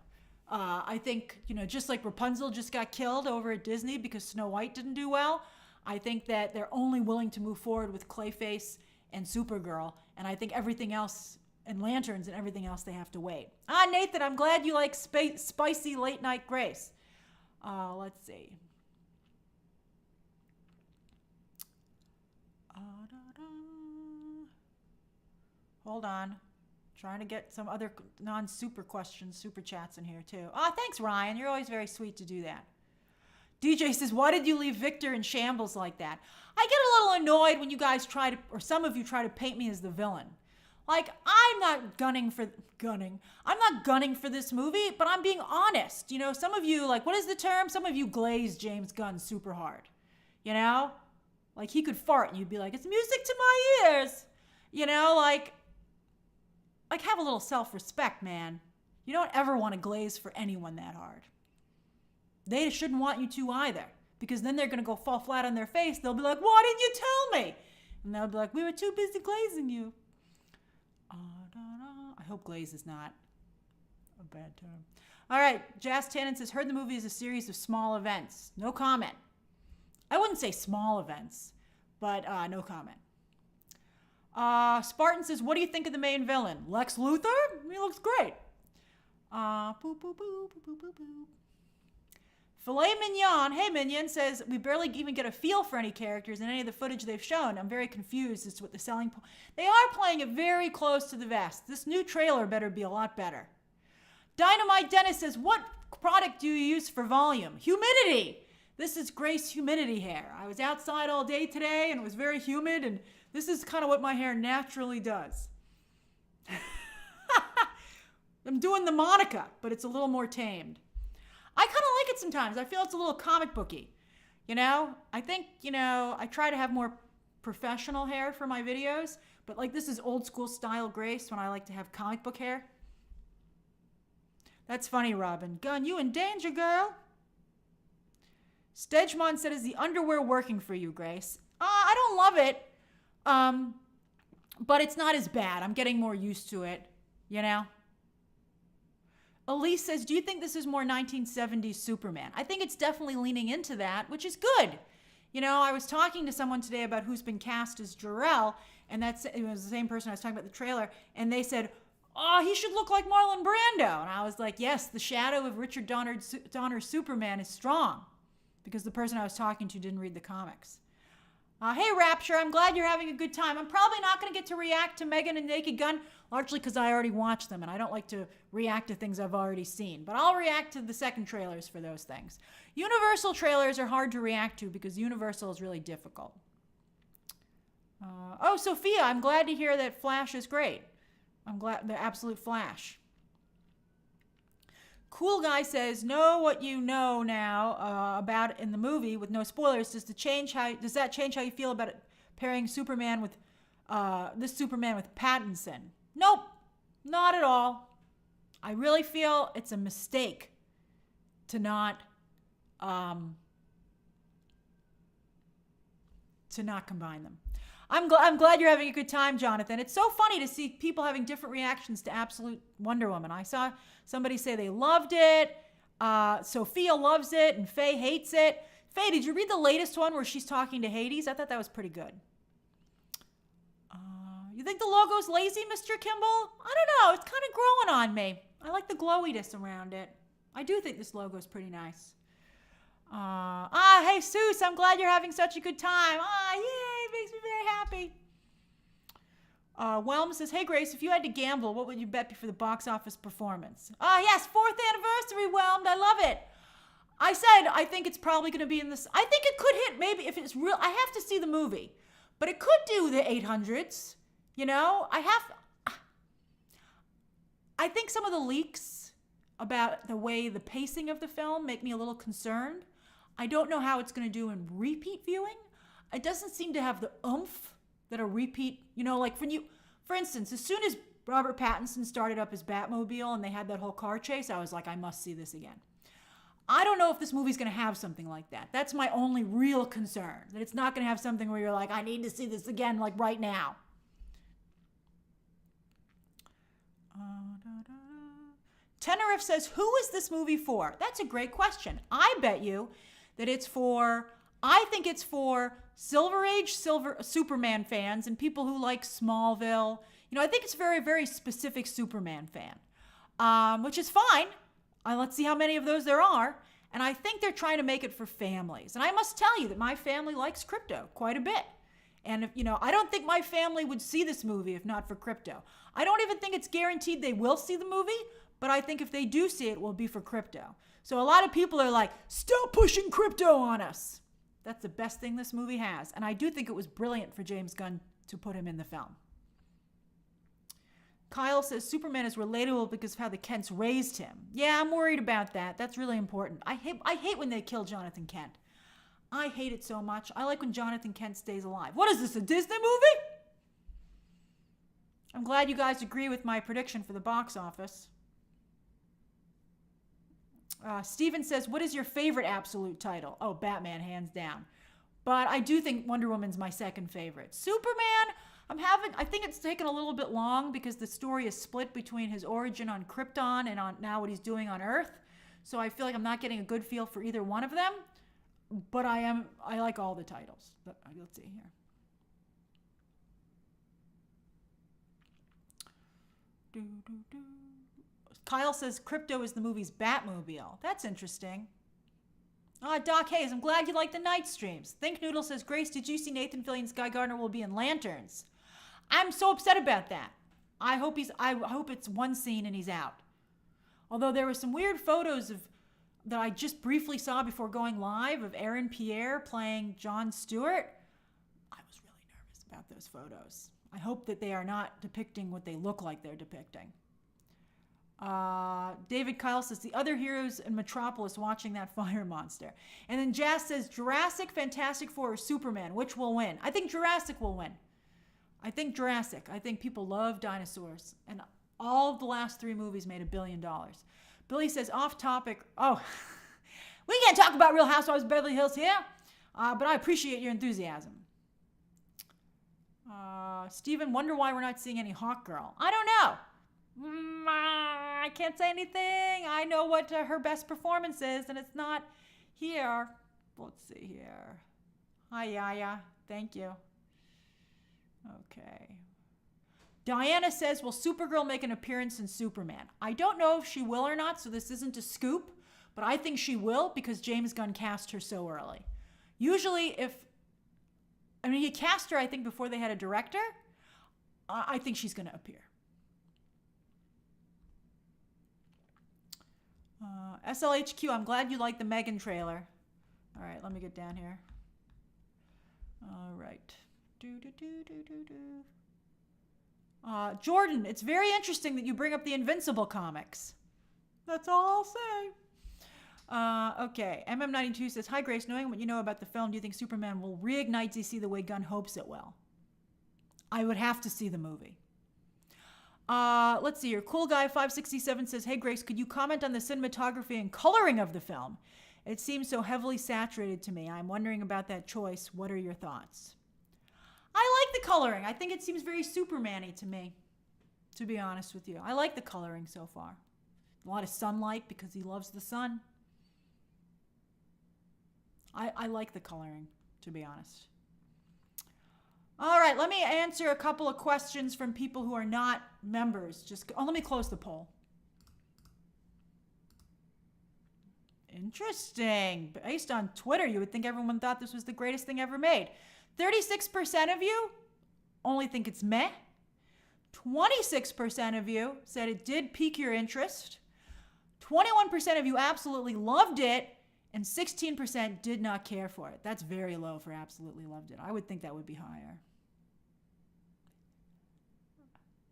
I think, you know, just like Rapunzel just got killed over at Disney because Snow White didn't do well, I think that they're only willing to move forward with Clayface and Supergirl, and I think everything else, and Lanterns and everything else, they have to wait. Nathan, I'm glad you like spicy late night Grace. Let's see. Hold on. Trying to get some other non-super questions, super chats in here too. Thanks, Ryan. You're always very sweet to do that. DJ says, why did you leave Victor in shambles like that? I get a little annoyed when you guys or some of you try to paint me as the villain. Like, I'm not gunning for this movie, but I'm being honest. You know, some of you, like, what is the term? Some of you glaze James Gunn super hard. You know? Like, he could fart and you'd be like, it's music to my ears. You know, like have a little self-respect, man. You don't ever want to glaze for anyone that hard. They shouldn't want you to either, because then they're going to go fall flat on their face. They'll be like, why didn't you tell me? And they'll be like, we were too busy glazing you. I hope glaze is not a bad term. All right, Jazz Tannen says, heard the movie is a series of small events. No comment. I wouldn't say small events, but no comment. Spartan says, what do you think of the main villain? Lex Luthor? He looks great. Boop, boop, boop, boop, boop, boop, boop. Filet Mignon, hey Minion, says, we barely even get a feel for any characters in any of the footage they've shown. I'm very confused as to what the selling point. They are playing it very close to the vest. This new trailer better be a lot better. Dynamite Dennis says, what product do you use for volume? Humidity. This is Grace Humidity hair. I was outside all day today and it was very humid, and this is kind of what my hair naturally does. I'm doing the Monica, but it's a little more tamed. I kind of like it sometimes. I feel it's a little comic booky. You know, I think, you know, I try to have more professional hair for my videos, but like this is old school style Grace when I like to have comic book hair. That's funny, Robin. Gunn, you in danger, girl. Stedgemon said, is the underwear working for you, Grace? I don't love it, but it's not as bad. I'm getting more used to it, you know? Elise says, do you think this is more 1970s Superman? I think it's definitely leaning into that, which is good. You know, I was talking to someone today about who's been cast as Jor-El, and it was the same person I was talking about the trailer, and they said, oh, he should look like Marlon Brando. And I was like, yes, the shadow of Richard Donner's Superman is strong, because the person I was talking to didn't read the comics. Hey, Rapture, I'm glad you're having a good time. I'm probably not going to get to react to Megan and Naked Gun, largely because I already watched them, and I don't like to react to things I've already seen. But I'll react to the second trailers for those things. Universal trailers are hard to react to because Universal is really difficult. Sophia, I'm glad to hear that Flash is great. I'm glad, the absolute Flash. Cool Guy says, know what you know now about in the movie with no spoilers. Does that change how you feel about it? pairing Superman with this Superman with Pattinson. Nope, not at all. I really feel it's a mistake to not combine them. I'm glad you're having a good time, Jonathan. It's so funny to see people having different reactions to Absolute Wonder Woman. I saw somebody say they loved it. Sophia loves it, and Faye hates it. Faye, did you read the latest one where she's talking to Hades? I thought that was pretty good. You think the logo's lazy, Mr. Kimball? I don't know. It's kind of growing on me. I like the glowiness around it. I do think this logo's pretty nice. Hey, Seuss, I'm glad you're having such a good time. Yay, makes me very happy. Whelm says, hey, Grace, if you had to gamble, what would you bet for the box office performance? Yes, 4th anniversary, Whelmed. I love it. I said I think it's probably going to be in this. I think it could hit, maybe, if it's real. I have to see the movie. But it could do the 800s. You know, I think some of the leaks about the way the pacing of the film make me a little concerned. I don't know how it's going to do in repeat viewing. It doesn't seem to have the oomph that a repeat, you know, like when you, for instance, as soon as Robert Pattinson started up his Batmobile and they had that whole car chase, I was like, I must see this again. I don't know if this movie's going to have something like that. That's my only real concern, that it's not going to have something where you're like, I need to see this again, like right now. Tenerife says, who is this movie for? That's a great question. I bet you that I think it's for Silver Age Superman fans and people who like Smallville. You know, I think it's a very, very specific Superman fan, which is fine. Let's see how many of those there are. And I think they're trying to make it for families. And I must tell you that my family likes Krypto quite a bit. And, if, you know, I don't think my family would see this movie if not for Krypto. I don't even think it's guaranteed they will see the movie, but I think if they do see it, it will be for Krypto. So a lot of people are like, stop pushing Krypto on us. That's the best thing this movie has. And I do think it was brilliant for James Gunn to put him in the film. Kyle says Superman is relatable because of how the Kents raised him. Yeah, I'm worried about that. That's really important. I hate when they kill Jonathan Kent. I hate it so much. I like when Jonathan Kent stays alive. What is this, a Disney movie? I'm glad you guys agree with my prediction for the box office. Steven says, what is your favorite Absolute title? Oh, Batman, hands down. But I do think Wonder Woman's my second favorite. Superman, I think it's taken a little bit long because the story is split between his origin on Krypton and on now what he's doing on Earth. So I feel like I'm not getting a good feel for either one of them. But I like all the titles. But let's see here. Kyle says Krypto is the movie's Batmobile. That's interesting. Doc Hayes, I'm glad you like the night streams. Think Noodle says, Grace, did you see Nathan Fillion Guy Gardner will be in Lanterns? I'm so upset about that. I hope it's one scene and he's out. Although there were some weird photos that I just briefly saw before going live of Aaron Pierre playing Jon Stewart. I was really nervous about those photos. I hope that they are not depicting what they look like they're depicting. David Kyle says, the other heroes in Metropolis watching that fire monster. And then Jazz says, Jurassic, Fantastic Four, or Superman, which will win? I think Jurassic will win. I think Jurassic. I think people love dinosaurs. And all of the last 3 movies made $1 billion. Billy says, off topic. Oh, we can't talk about Real Housewives of Beverly Hills here, but I appreciate your enthusiasm. Steven, wonder why we're not seeing any Hawk Girl. I don't know. I can't say anything. I know what her best performance is, and it's not here. Let's see here. Hi, Yaya. Thank you. Okay. Diana says, will Supergirl make an appearance in Superman? I don't know if she will or not, so this isn't a scoop, but I think she will because James Gunn cast her so early. Usually he cast her, I think, before they had a director. I think she's going to appear. SLHQ, I'm glad you liked the Megan trailer. All right, let me get down here. All right. Jordan, it's very interesting that you bring up the Invincible comics. That's all I'll say. Okay. MM92 says, "Hi, Grace. Knowing what you know about the film, do you think Superman will reignite DC the way Gunn hopes it will?" I would have to see the movie. Let's see here. Cool Guy 567 says, "Hey, Grace, could you comment on the cinematography and coloring of the film? It seems so heavily saturated to me. I'm wondering about that choice. What are your thoughts?" I like the coloring. I think it seems very Superman-y to me, to be honest with you. I like the coloring so far. A lot of sunlight because he loves the sun. I like the coloring, to be honest. All right, let me answer a couple of questions from people who are not members. Let me close the poll. Interesting. Based on Twitter, you would think everyone thought this was the greatest thing ever made. 36% of you only think it's meh. 26% of you said it did pique your interest. 21% of you absolutely loved it. And 16% did not care for it. That's very low for absolutely loved it. I would think that would be higher.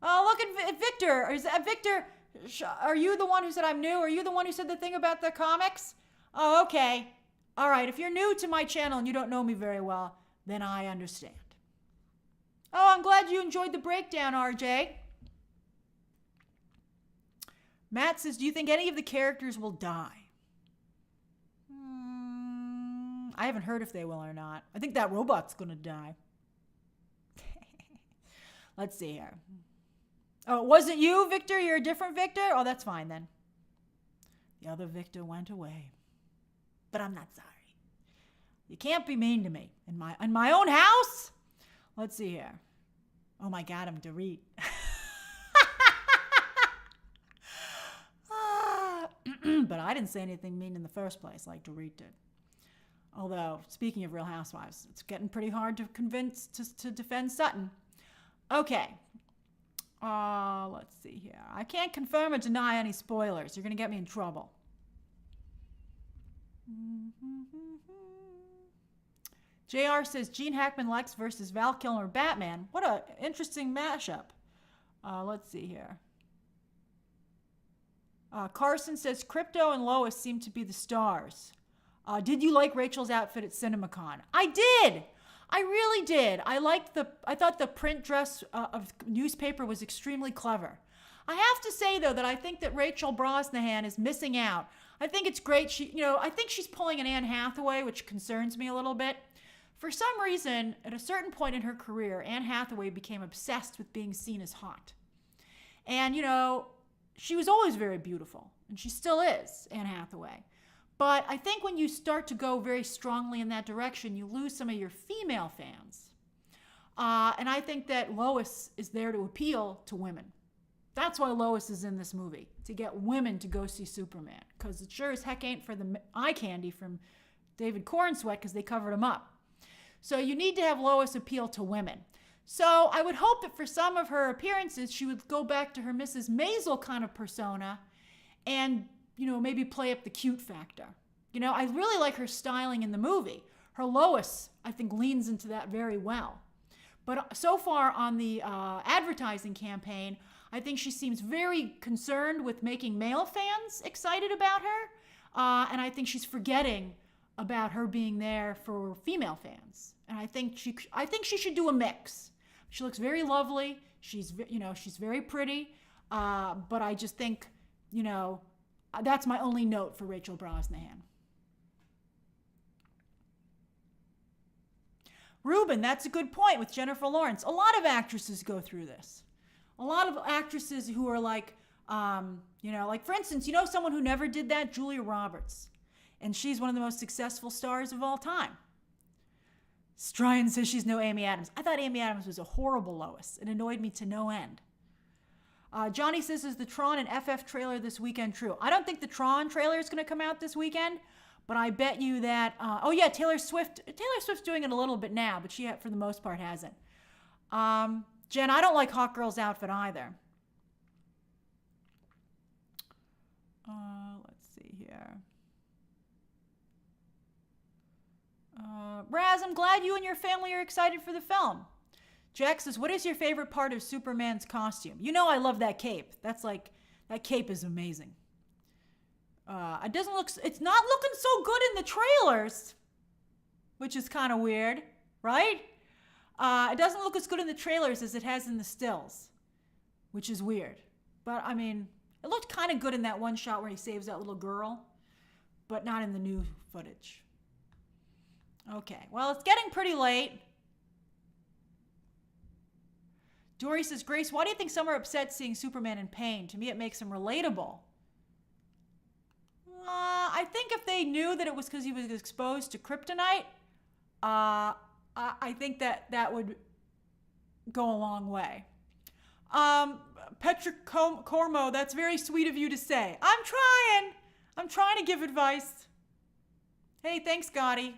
Oh, look at Victor. Is that Victor? Are you the one who said I'm new? Are you the one who said the thing about the comics? Oh, okay. All right. If you're new to my channel and you don't know me very well, then I understand. Oh, I'm glad you enjoyed the breakdown, RJ. Matt says, "Do you think any of the characters will die?" I haven't heard if they will or not. I think that robot's going to die. Let's see here. Oh, it wasn't you, Victor? You're a different Victor? Oh, that's fine then. The other Victor went away. But I'm not sorry. You can't be mean to me. In my own house? Let's see here. Oh my God, I'm Dorit. But I didn't say anything mean in the first place like Dorit did. Although, speaking of Real Housewives, it's getting pretty hard to convince to defend Sutton. Okay. Let's see here. I can't confirm or deny any spoilers. You're going to get me in trouble. JR says, "Gene Hackman Lex versus Val Kilmer Batman." What an interesting mashup. Let's see here. Carson says, "Krypto and Lois seem to be the stars." Did you like Rachel's outfit at CinemaCon? I did. I really did. I thought the print dress of newspaper was extremely clever. I have to say though that I think that Rachel Brosnahan is missing out. I think it's great. I think she's pulling an Anne Hathaway, which concerns me a little bit. For some reason, at a certain point in her career, Anne Hathaway became obsessed with being seen as hot. And she was always very beautiful, and she still is, Anne Hathaway. But I think when you start to go very strongly in that direction, you lose some of your female fans. And I think that Lois is there to appeal to women. That's why Lois is in this movie, to get women to go see Superman. Because it sure as heck ain't for the eye candy from David Cornsweet, because they covered him up. So you need to have Lois appeal to women. So I would hope that for some of her appearances, she would go back to her Mrs. Maisel kind of persona and maybe play up the cute factor. I really like her styling in the movie. Her Lois, I think, leans into that very well. But so far on the advertising campaign, I think she seems very concerned with making male fans excited about her. And I think she's forgetting about her being there for female fans. And I think she should do a mix. She looks very lovely. She's very pretty. But I just think, that's my only note for Rachel Brosnahan. Ruben, that's a good point with Jennifer Lawrence. A lot of actresses go through this. A lot of actresses who are like for instance, someone who never did that, Julia Roberts. And she's one of the most successful stars of all time. Stryan says she's no Amy Adams. I thought Amy Adams was a horrible Lois. It annoyed me to no end. Johnny says, "Is the Tron and FF trailer this weekend true?" I don't think the Tron trailer is going to come out this weekend, but I bet you that, Taylor Swift's doing it a little bit now, but she, for the most part, hasn't. Jen, I don't like Hawk Girl's outfit either. Let's see here. Raz, I'm glad you and your family are excited for the film. Jack says, "What is your favorite part of Superman's costume?" I love that cape. That cape is amazing. It doesn't look. It's not looking so good in the trailers, which is kind of weird, right? It doesn't look as good in the trailers as it has in the stills, which is weird. But I mean, it looked kind of good in that one shot where he saves that little girl, but not in the new footage. Okay, well, it's getting pretty late. Dory says, Grace, why do you think some are upset seeing Superman in pain? To me, it makes him relatable. I think if they knew that it was because he was exposed to kryptonite, I think that would go a long way. Petra Cormo, that's very sweet of you to say. I'm trying to give advice. Hey, thanks, Gotti.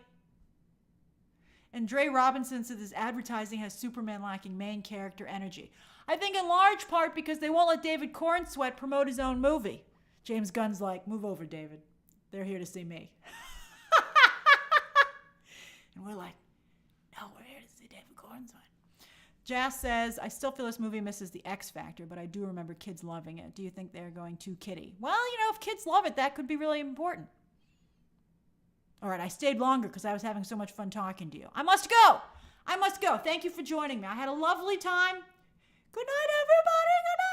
And Dre Robinson says this advertising has Superman lacking main character energy. I think in large part because they won't let David Cornsweet promote his own movie. James Gunn's like, move over, David. They're here to see me. And we're like, no, we're here to see David Cornsweet. Jazz says, I still feel this movie misses the X Factor, but I do remember kids loving it. Do you think they're going too kiddie? Well, if kids love it, that could be really important. All right, I stayed longer because I was having so much fun talking to you. I must go. Thank you for joining me. I had a lovely time. Good night, everybody. Good night.